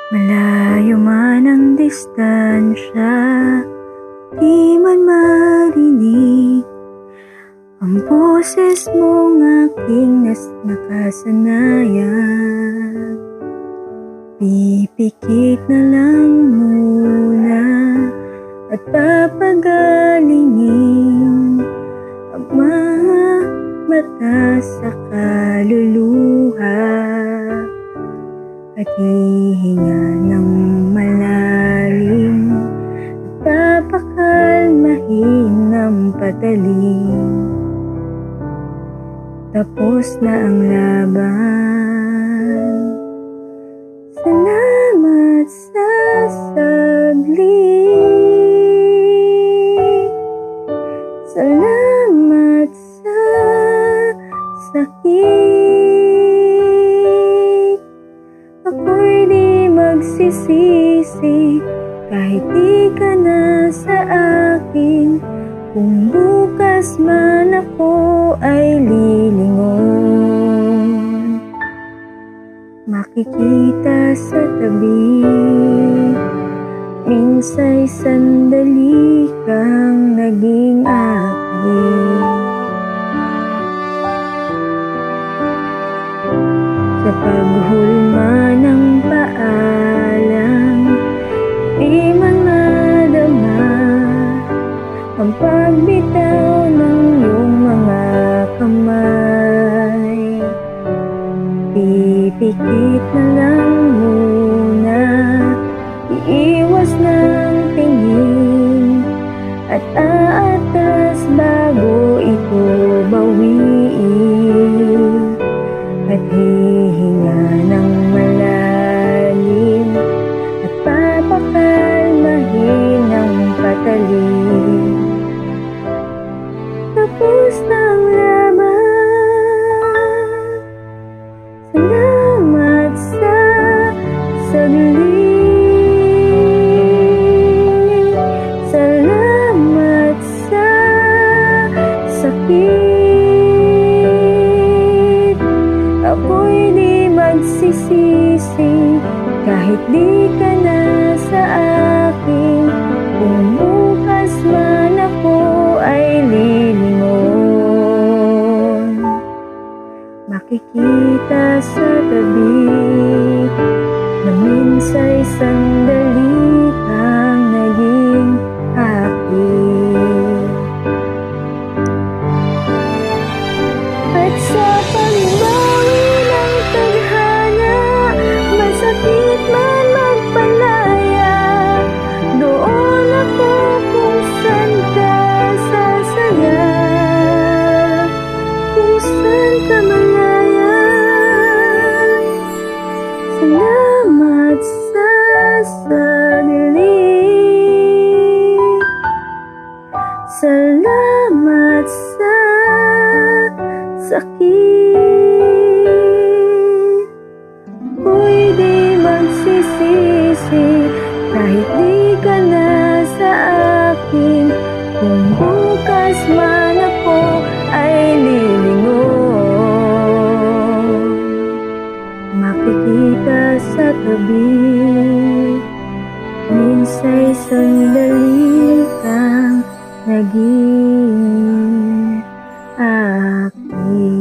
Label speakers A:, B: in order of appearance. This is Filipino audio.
A: Malayo man ang distansya, di man marinig ang boses mong aking nakasanayan. Pipikit na lang muna at papagalingin ang mga mata sa kaluluha at hihinga ng malalim at papakalmahin ng patalim. Tapos na ang laban. Salamat sa saglit. Salamat sa sakit. Ako'y di magsisisi kahit di ka na sa akin. Kung bukas man ako ay lilingon, makikita sa tabi, minsa'y sandali kang naging akin. Sa paghulma ng paalam, di man madama ang pagbitaw ng iyong mga kamay. Pipikit na lang muna, iiwas ng tingin at aatas bago ito bawiin. At hihinga ng malalim at papakalmahin ng patalim. Tapos na ang laban. Salamat sa saglit. Salamat sa sakit. Ako'y di magsisisi kahit di ka na sa akin. Kung bukas man ako ay lilingon, makikita sa tabi na minsa'y sandali kang naging akin. At sa pagbawi ng tadhana, masakit man magpalaya, doon ako kung saan ka sasaya, kung saan ka malaya. Salamat sa saglit. Salamat sa sakit. Ako'y di magsisisi kahit di ka na sa akin. Kung bukas man ako ay lilingon, makikita sa tabi, minsa'y sandali kang naging akin.